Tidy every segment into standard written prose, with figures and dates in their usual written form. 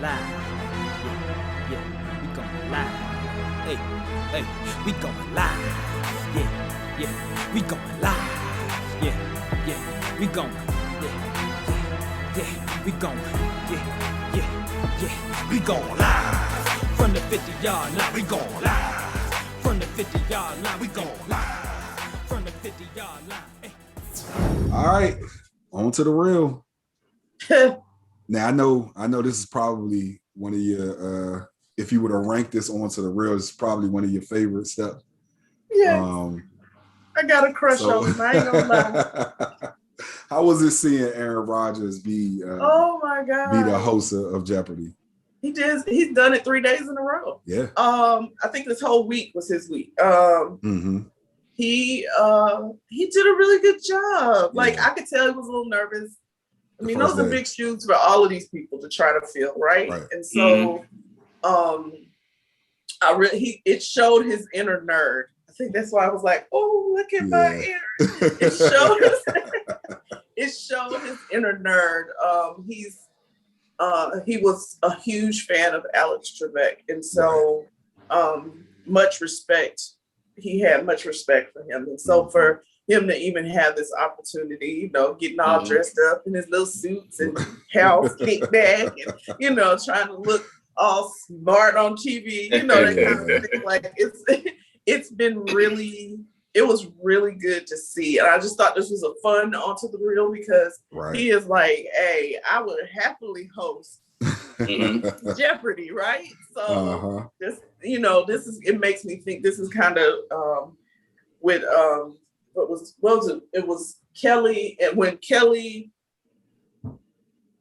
live. Yeah, we going live. Hey, we going live. Yeah, we going live. Yeah, we going. Yeah, we going. Yeah, we going live. From the 50-yard line, we going live. From the 50-yard line, we going live. From the 50-yard line. Hey. All right, on to the real. Now I know this is probably one of your if you were to rank this onto the real, it's probably one of your favorite steps. Yeah. I got a crush on him. I ain't gonna lie. How was it seeing Aaron Rodgers be oh my God, be the host of Jeopardy? He's done it 3 days in a row. Yeah. I think this whole week was his week. He did a really good job. Like, I could tell he was a little nervous. I mean, those are big shoes for all of these people to try to fill, right? And so it showed his inner nerd. I think that's why I was like, oh, look at my Aaron. It showed his inner nerd. He was a huge fan of Alex Trebek, and so much respect. He had much respect for him, and so for him to even have this opportunity, getting all dressed up in his little suits and house kickback, and trying to look all smart on TV, that kind of thing. Like it was really good to see, and I just thought this was a fun onto the real because he is like, hey, I would happily host Jeopardy, right? So it makes me think this is kind of with what was it? It was Kelly, and when Kelly, who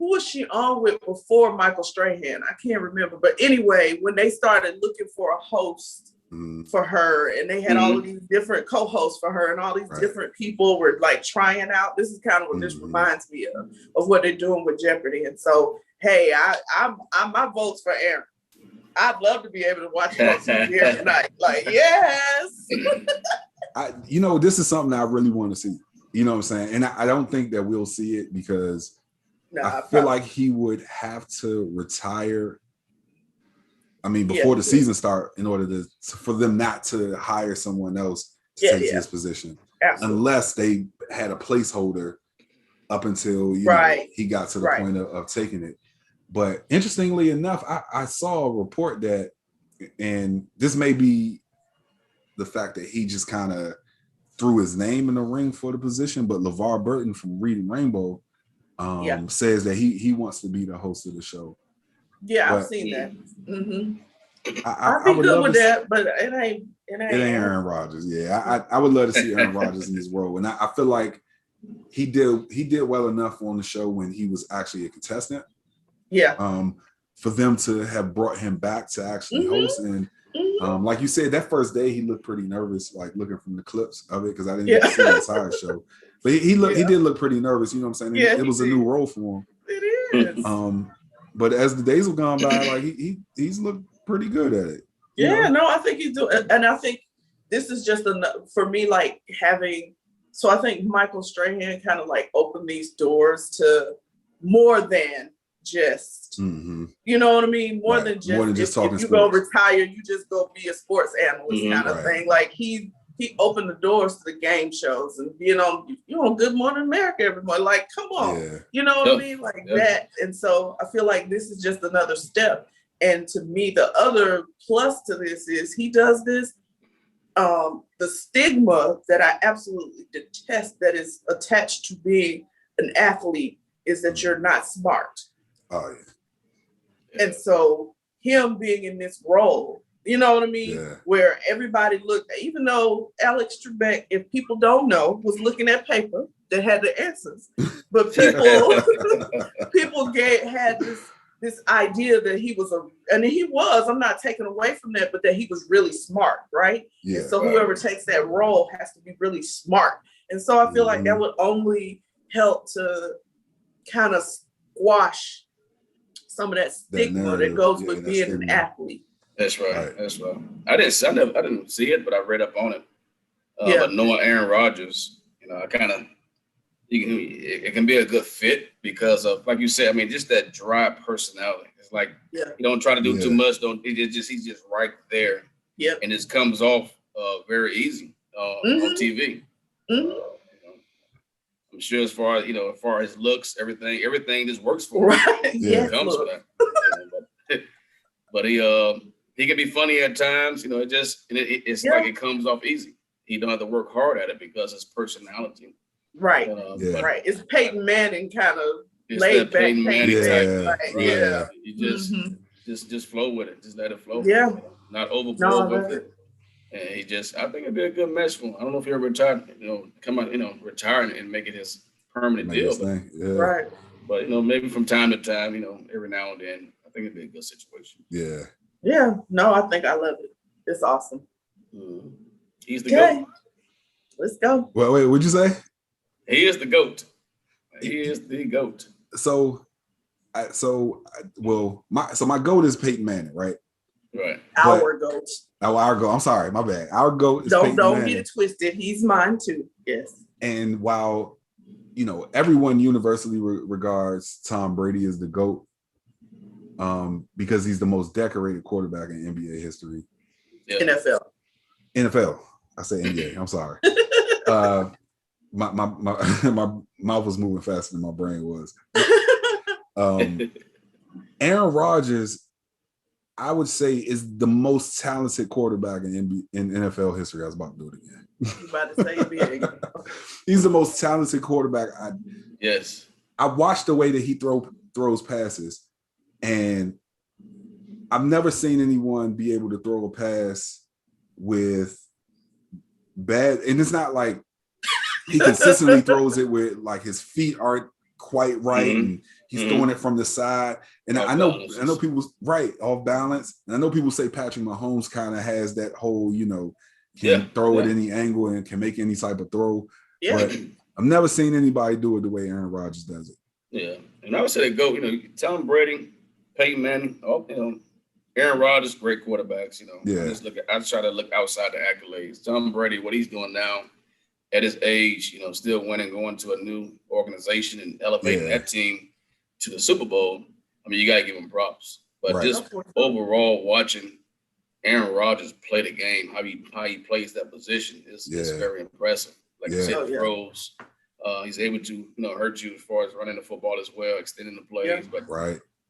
was she on with before Michael Strahan? I can't remember, but anyway, when they started looking for a host for her, and they had all of these different co-hosts for her, and all these different people were like trying out. This is kind of what this reminds me of what they're doing with Jeopardy. And so, hey, I'm my vote's for Aaron. I'd love to be able to watch folks here tonight. Like, yes. This is something I really want to see. You know what I'm saying? And I don't think that we'll see it because I feel like he would have to retire. I mean, before the season start, in order for them not to hire someone else to take his position, unless they had a placeholder up until he got to the point of taking it. But interestingly enough, I saw a report that, and this may be the fact that he just kind of threw his name in the ring for the position, but LeVar Burton from Reading Rainbow says that he wants to be the host of the show. Yeah, I've seen that. Mm-hmm. I'd be good with that, but it ain't Aaron Rodgers. Yeah, I would love to see Aaron Rodgers in his role, and I feel like he did well enough on the show when he was actually a contestant. Yeah. For them to have brought him back to actually host, and like you said, that first day he looked pretty nervous, like looking from the clips of it, because I didn't get to see the entire show. But he did look pretty nervous. You know what I'm saying? Yeah, it was a new role for him. It is. But as the days have gone by, like he's looked pretty good at it. No, I think he's doing, and I think this is just enough for me, like having. So I think Michael Strahan kind of like opened these doors to more than just, you know what I mean? More than just talking if you sports. Go retire, you just go be a sports analyst kind of thing. Like he opened the doors to the game shows and being on Good Morning America every morning. Like, come on, you know what I mean? Like that. And so I feel like this is just another step. And to me, the other plus to this is he does this. The stigma that I absolutely detest that is attached to being an athlete is that you're not smart. Oh, yeah. And so him being in this role, you know what I mean? Yeah. Where everybody looked, even though Alex Trebek, if people don't know, was looking at paper that had the answers, but people had this idea that he was I'm not taking away from that, but that he was really smart, right? Yeah. And so whoever takes that role has to be really smart. And so I feel like that would only help to kind of squash some of that stigma that goes with being an athlete. That's right. That's right. I didn't see it, but I read up on it. But knowing Aaron Rodgers, I kind of it can be a good fit because of, like you said, I mean, just that dry personality. It's like you don't try to do too much. He's just right there. Yeah, and it comes off very easy on TV. I'm sure as far as looks, everything just works for him. Right. It comes back. But he can be funny at times. It's like it comes off easy. He don't have to work hard at it because his personality. Right. Right. It's Peyton Manning kind of laid back. Peyton Manning type. Yeah. You just flow with it. Just let it flow. Yeah. Not overboard with it. And I think it'd be a good match for him. I don't know if he'll retire, come out, retire and make it his permanent deal. Right. But, maybe from time to time, every now and then, I think it'd be a good situation. Yeah. Yeah. No, I think I love it. It's awesome. He's the GOAT. Let's go. Wait, what'd you say? He is the GOAT. He is the GOAT. My GOAT is Peyton Manning, right? Right. Our GOAT. Our GOAT. I'm sorry, my bad. Our GOAT is Peyton Manning. Don't get it twisted. He's mine too. Yes. And while everyone universally regards Tom Brady as the GOAT, because he's the most decorated quarterback in NBA history. Yeah. NFL. I say NBA. I'm sorry. My mouth was moving faster than my brain was. Aaron Rodgers, I would say, is the most talented quarterback in NFL history. I was about to do it again. You about to say it again. He's the most talented quarterback. Yes. I watched the way that he throws passes, and I've never seen anyone be able to throw a pass with bad. And it's not like he consistently throws it with like his feet aren't quite right, and he's throwing it from the side. And I know people off balance. And I know people say Patrick Mahomes kind of has that whole, can throw at any angle and can make any type of throw. Yeah. But I've never seen anybody do it the way Aaron Rodgers does it. Yeah. And I would say Tom Brady, Peyton Manning, Aaron Rodgers, great quarterbacks, I try to look outside the accolades. Tom Brady, what he's doing now at his age, still winning, going to a new organization and elevating that team to the Super Bowl. I mean, you got to give him props. But just overall, watching Aaron Rodgers play the game, how he plays that position is very impressive. Like you said, throws. He's able to, hurt you as far as running the football as well, extending the plays. But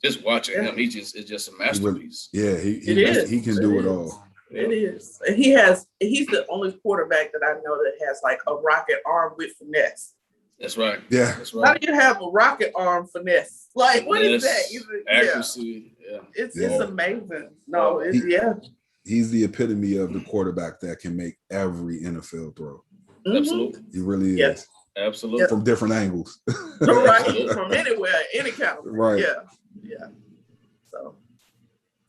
just watching him, it's just a masterpiece. He can do it all. It is. And he's the only quarterback that I know that has like a rocket arm with finesse. That's right. Yeah. That's right. How do you have a rocket arm finesse? Like, what is that? Accuracy. Yeah. It's amazing. No, He's the epitome of the quarterback that can make every NFL throw. Absolutely. He really is. Absolutely. From different angles. Right. From anywhere, any kind of thing. Right. Yeah.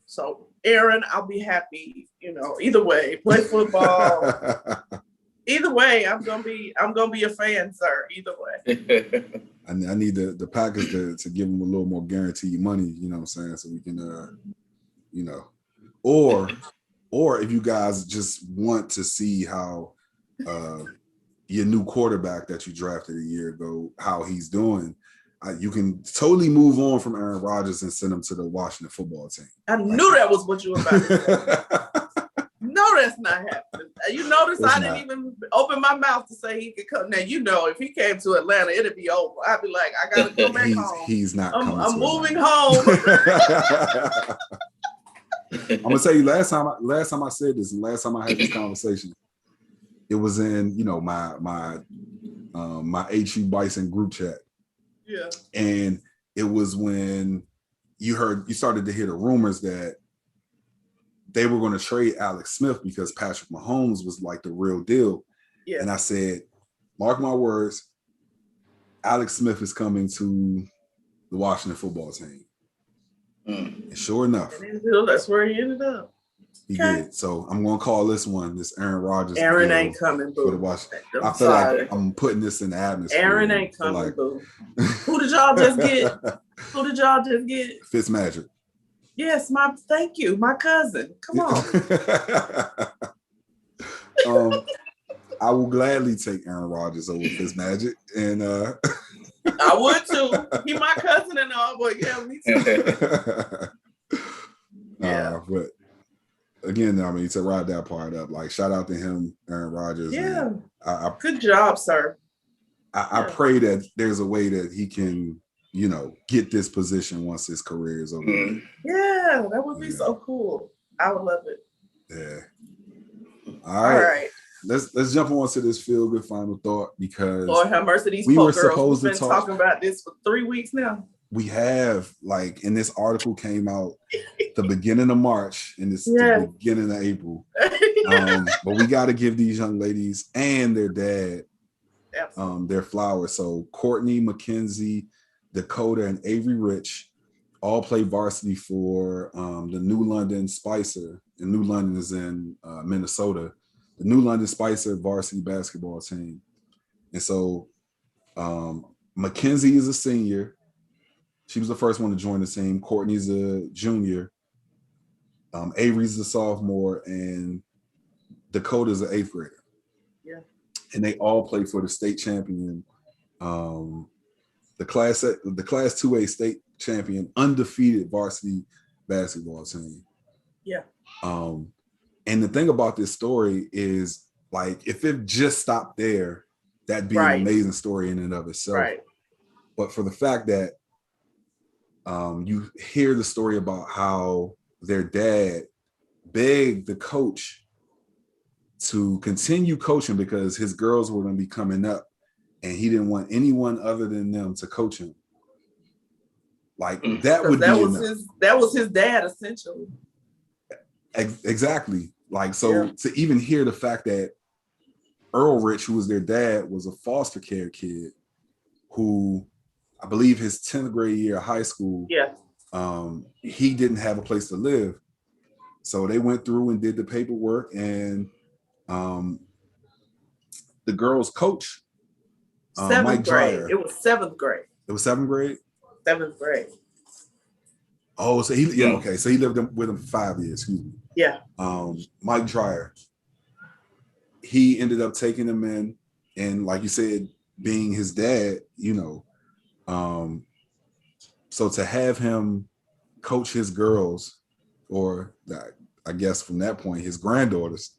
So Aaron, I'll be happy, either way. Play football. Either way, I'm gonna be a fan, sir. Either way. I need the Packers to give him a little more guaranteed money, you know what I'm saying, so we can or if you guys just want to see how your new quarterback that you drafted a year ago, how he's doing, you can totally move on from Aaron Rodgers and send him to the Washington football team. I knew that was what you were about to say. No, that's not happening. You notice I didn't even open my mouth to say he could come. Now, if he came to Atlanta, it'd be over. I'd be like, I got to go back home. He's not coming I'm moving home. I'm going to tell you, last time I said this, and last time I had this conversation, it was in, my HU Bison group chat. Yeah. And it was when you started to hear the rumors that they were going to trade Alex Smith because Patrick Mahomes was like the real deal. Yeah. And I said, mark my words, Alex Smith is coming to the Washington football team. And sure enough, that's where he ended up. He did. So I'm going to call this Aaron Rodgers. Aaron ain't coming, boo. I feel like I'm putting this in the atmosphere. Aaron ain't coming, boo. Who did y'all just get? Fitzmagic. Yes, thank you, my cousin. Come on. I will gladly take Aaron Rodgers over Fitzmagic, and I would too. He my cousin and all, but yeah, me too. But again, I mean, to ride that part up, like shout out to him, Aaron Rodgers. Yeah, I good job, sir. I pray that there's a way that he can, get this position once his career is over. Yeah, that would be so cool. I would love it. Yeah. All right. Let's jump on to this feel good final thought, because Lord have mercy, these we poor were girls. supposed We've to been talking about this for 3 weeks now. We have, and this article came out the beginning of March, and it's the beginning of April. But we got to give these young ladies and their dad their flowers. So Courtney, Mackenzie, Dakota, and Avery Rich all play varsity for the New London Spicer, and New London is in Minnesota. The New London Spicer varsity basketball team. And so Mackenzie is a senior. She was the first one to join the team. Courtney's a junior. Avery's a sophomore, and Dakota's an 8th grader. Yeah. And they all play for the state champion, the Class 2A state champion, undefeated varsity basketball team. Yeah. And the thing about this story is, if it just stopped there, that'd be an amazing story in and of itself. Right. But for the fact that you hear the story about how their dad begged the coach to continue coaching because his girls were going to be coming up, and he didn't want anyone other than them to coach him. That would be enough. That was his dad, essentially. Exactly. To even hear the fact that Earl Rich, who was their dad, was a foster care kid who, I believe his 10th grade year of high school, he didn't have a place to live. So they went through and did the paperwork, and the girls' coach, Mike Dreyer. It was 7th grade. It was 7th grade? 7th grade. Oh, so okay. So he lived with him for 5 years, excuse me. Yeah. Mike Dreyer. He ended up taking him in, and like you said, being his dad, so to have him coach his girls, or I guess from that point, his granddaughters,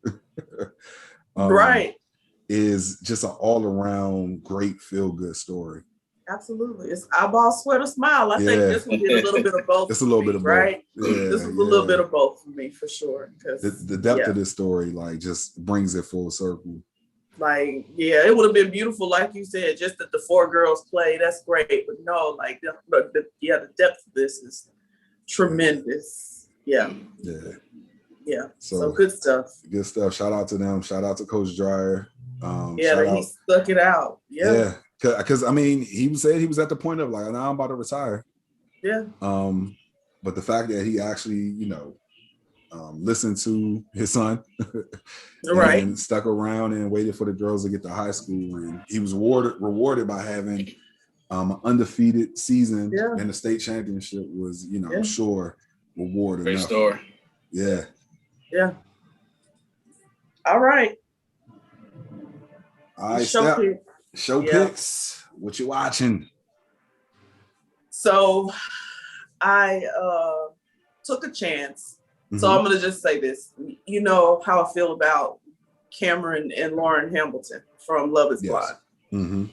is just an all-around great feel-good story. Absolutely. It's eyeball, sweater, smile. I think this one did a little bit of both. It's a little bit of right? both. Yeah, this was a little bit of both for me, for sure. The depth of this story, just brings it full circle. It would have been beautiful, like you said, just that the 4 girls play. That's great. But no, the depth of this is tremendous. Yeah. Yeah. So good stuff. Good stuff. Shout out to them. Shout out to Coach Dreyer. He stuck it out. Yeah. Because I mean, he said he was at the point of now I'm about to retire. Yeah. But the fact that he actually, listened to his son, and stuck around and waited for the girls to get to high school, and he was rewarded by having an undefeated season and the state championship was, I'm sure reward great enough. Story. Yeah. Yeah. All right. Show picks. What you watching? So I took a chance. Mm-hmm. So I'm going to just say this. You know how I feel about Cameron and Lauren Hamilton from Love Is Blind. Mm-hmm.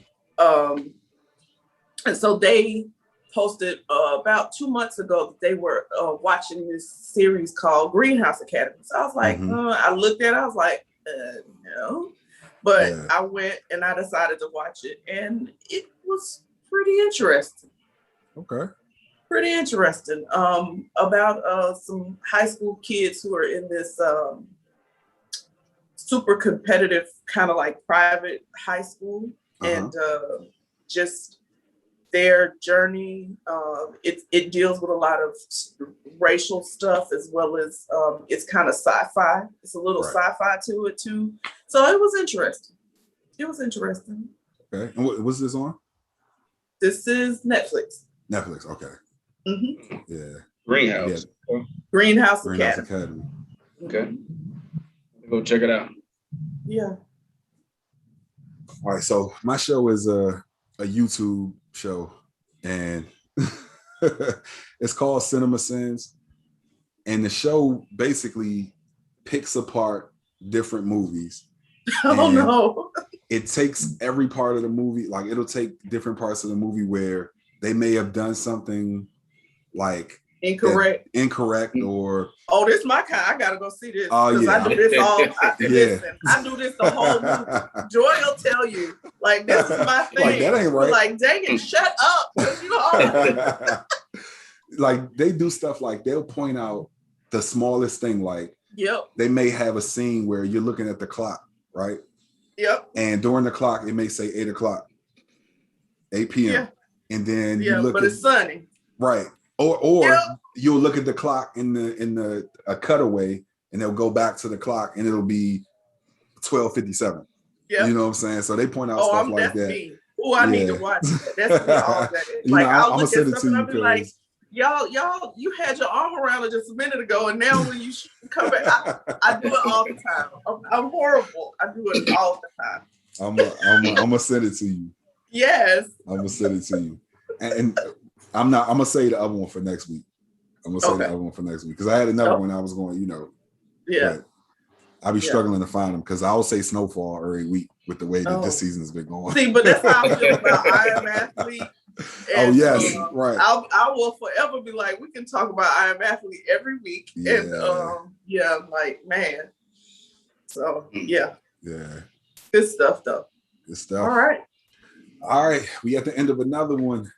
And so they posted about 2 months ago that they were watching this series called Greenhouse Academy. So I was like, I looked at it, I was like, no. But I went and I decided to watch it, and it was pretty interesting. Okay. Pretty interesting. About some high school kids who are in this super competitive kind of private high school, and just their journey. It deals with a lot of racial stuff, as well as it's kind of sci-fi. It's a little sci-fi to it too. So it was interesting. Okay. And what was this on? This is Netflix. Okay. Mm-hmm. Yeah. Greenhouse Academy. Okay. Go check it out. Yeah. All right, so my show is a YouTube show, and it's called CinemaSins. And the show basically picks apart different movies. Oh no. It takes every part of the movie, like it'll take different parts of the movie where they may have done something like incorrect or this is my kind. I gotta go see this. Oh yeah. I do this all listen, I do this the whole movie. Joy will tell you, like, this is my thing. Like, that ain't right. Like, dang it, shut up. Like, they do stuff like they'll point out the smallest thing, like they may have a scene where you're looking at the clock, right? Yep. And during the clock, it may say 8 o'clock, 8 p.m. Yeah. And then you look but it's sunny. Right. Or you'll look at the clock in the cutaway, and they'll go back to the clock, and it'll be 12:57. Yeah. You know what I'm saying? So they point out stuff like that. Oh, I need to watch that. That's me all that. Like, I'll look at something and I'll be like, y'all, you had your arm around it just a minute ago, and now when you come back, I do it all the time. I'm horrible. I do it all the time. I'm gonna send it to you. Yes. I'm gonna send it to you. And I'm gonna say the other one for next week. I'm gonna say the other one for next week, because I had another one I was going, I'll be struggling to find them, because I'll say Snowfall every week with the way that this season's been going. See, but that's how I feel about I Am Athlete. And, right. I will forever be like, we can talk about I Am Athlete every week. Yeah. And like, man. So yeah. Good stuff though. Good stuff. All right. We at the end of another one.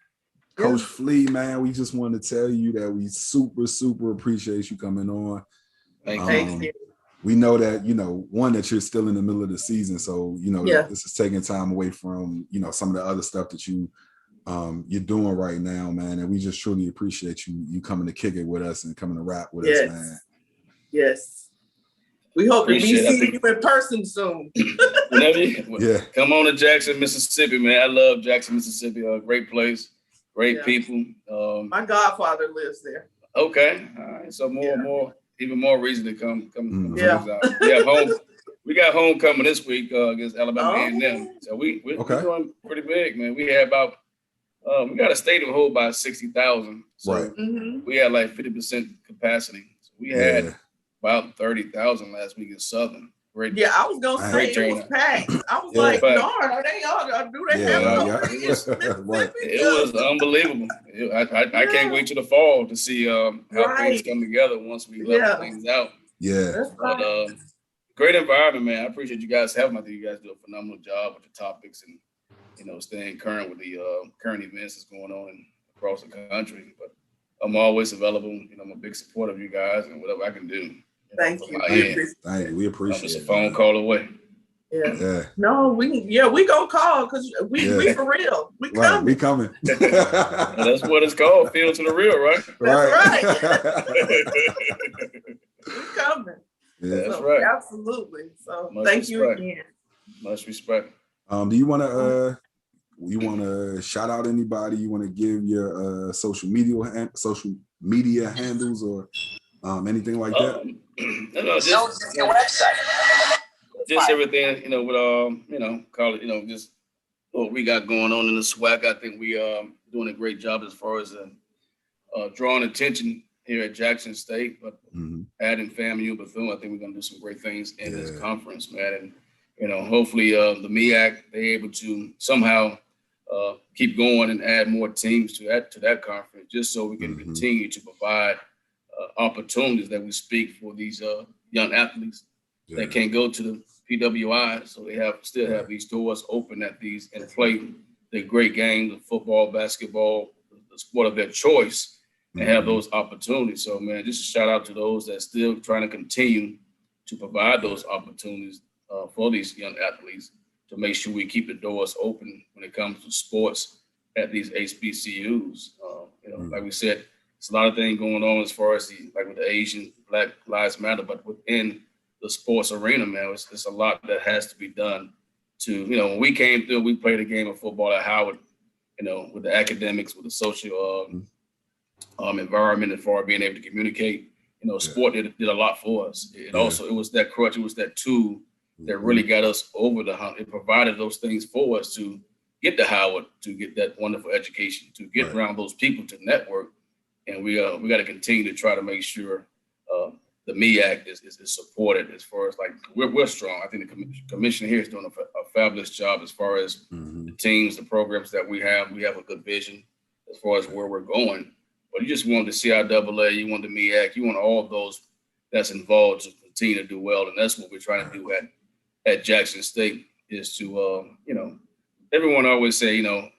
Coach Flea, man, we just want to tell you that we super, super appreciate you coming on. Thank you. We know that, that you're still in the middle of the season. So, this is taking time away from, some of the other stuff that you're doing right now, man. And we just truly appreciate you coming to kick it with us and coming to rap with us, man. Yes. We hope to be seeing you in person soon. Come on to Jackson, Mississippi, man. I love Jackson, Mississippi. Great place, great people. My godfather lives there. Okay, all right. So even more reason to come. We got homecoming this week against Alabama A&M. So we're doing pretty big, man. We had about we got a stadium hold by 60,000. So we had like 50% capacity. So we had about 30,000 last week in Southern. Great. Yeah, I was gonna say it was packed. I was like, darn, are they all? Do they have It was unbelievable. I can't wait till the fall to see how things come together once we level things out. But great environment, man. I appreciate you guys having me. I think you guys do a phenomenal job with the topics and staying current with the current events that's going on across the country. But I'm always available. I'm a big supporter of you guys and whatever I can do. Thank you. We appreciate it. Just a phone call away. No, we gonna call, because we for real. We coming. We coming. That's what it's called. Feel to the real, right? That's right. We coming. Yeah, that's right. Absolutely. So thank you again. Much respect. Do you want to shout out anybody? You want to give your social media handles or anything like that? No, just your website. Just everything, with call it, just what we got going on in the SWAC. I think we doing a great job as far as drawing attention here at Jackson State, but adding FAMU Bethune. I think we're gonna do some great things in this conference, man. And hopefully the MEAC, they're able to somehow keep going and add more teams to that conference, just so we can continue to provide opportunities that we speak for these young athletes that can't go to the PWI, so they still have these doors open at these and play the great games of football, basketball, the sport of their choice, and have those opportunities. So, man, just a shout out to those that still trying to continue to provide those opportunities for these young athletes, to make sure we keep the doors open when it comes to sports at these HBCUs. Like we said, it's a lot of things going on as far as with the Asian Black Lives Matter, but within the sports arena, man, it's a lot that has to be done to, when we came through, we played a game of football at Howard, with the academics, with the social environment, as far as being able to communicate, sport did a lot for us. It was that crutch, it was that tool that really got us over the hump. It provided those things for us to get to Howard, to get that wonderful education, to get around those people, to network. And we got to continue to try to make sure the MEAC is supported as far as like we're strong. I think the commission here is doing a fabulous job as far as the teams, the programs that we have. We have a good vision as far as where we're going. But you just want the CIAA, you want the MEAC, you want all of those that's involved to continue to do well. And that's what we're trying to do at Jackson State is to, everyone always say, like,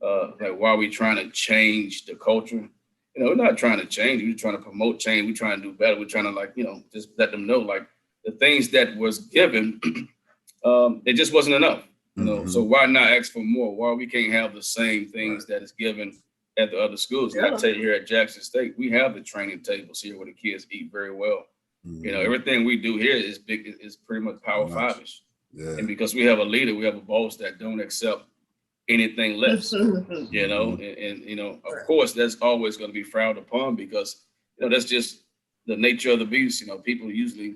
why are we trying to change the culture? We're not trying to change. We're trying to promote change. We're trying to do better. We're trying to just let them know, like, the things that was given, it just wasn't enough. So why not ask for more? Why we can't have the same things that is given at the other schools? And I tell you, here at Jackson State, we have the training tables here where the kids eat very well. Everything we do here is pretty much Power Five-ish. Yeah. And because we have a leader, we have a boss that don't accept anything less, and of course, that's always going to be frowned upon because, that's just the nature of the beast. People usually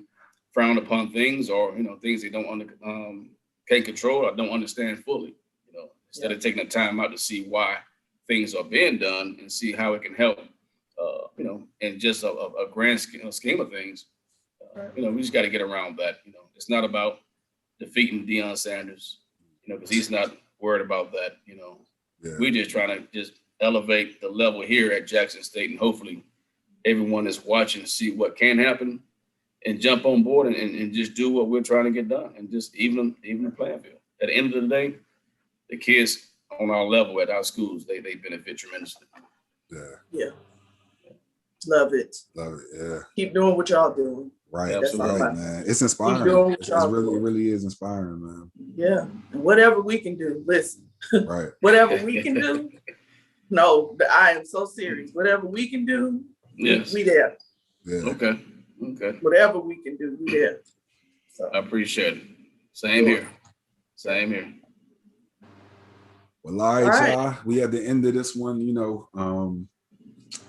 frown upon things or, things they can't control or don't understand fully, instead of taking the time out to see why things are being done and see how it can help, in just a grand scheme of things. We just got to get around that. It's not about defeating Deion Sanders, because he's not worried about that. We're just trying to just elevate the level here at Jackson State, and hopefully everyone is watching to see what can happen and jump on board and just do what we're trying to get done and just even the playing field. At the end of the day, the kids on our level at our schools, they benefit tremendously. Yeah. Love it. Yeah. Keep doing what y'all doing. Right. Absolutely, right, man. It's inspiring. It really is inspiring, man. Yeah. And whatever we can do, listen. Right. Whatever we can do. No, I am so serious. Whatever we can do, we there. Yeah. Okay. Whatever we can do, we there. So. I appreciate it. Same here. Well, all right, y'all. We at the end of this one,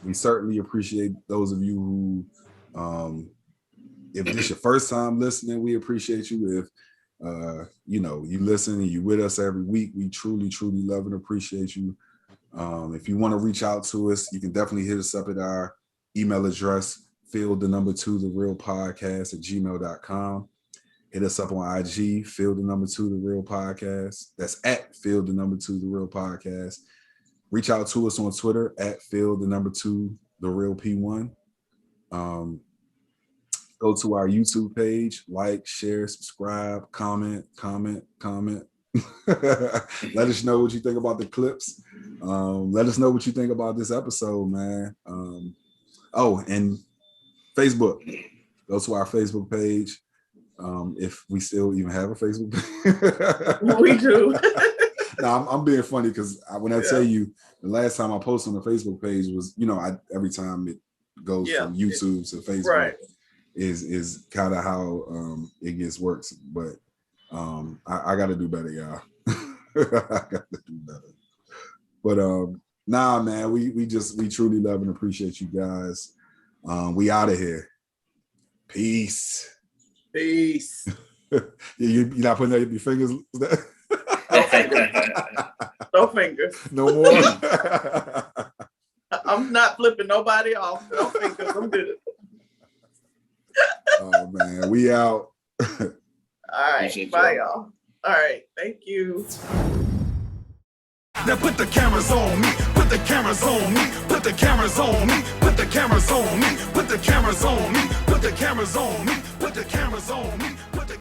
we certainly appreciate those of you who, if this is your first time listening, we appreciate you. If, you listen and you with us every week, we truly, truly love and appreciate you. If you want to reach out to us, you can definitely hit us up at our email address, field2the_real_podcast@gmail.com. Hit us up on IG, field2the_real_podcast. That's at field2the_real_podcast. Reach out to us on Twitter at field2the_real_P1. Go to our YouTube page, like, share, subscribe, comment. Let us know what you think about the clips. Let us know what you think about this episode, man. And Facebook. Go to our Facebook page. If we still even have a Facebook page. We do. No, I'm being funny because when I tell you the last time I posted on the Facebook page was, every time it goes from YouTube to Facebook. Right. Is kind of how it works, but I got to do better, y'all. I got to do better. But man, we truly love and appreciate you guys. We out of here. Peace. You're not putting out your fingers. No fingers. No more. I'm not flipping nobody off. No fingers. I'm good. Oh man, we out. All right, bye y'all. All right, thank you. Now put the cameras on me, put the cameras on me, put the cameras on me, put the cameras on me, put the cameras on me, put the cameras on me, put the cameras on me.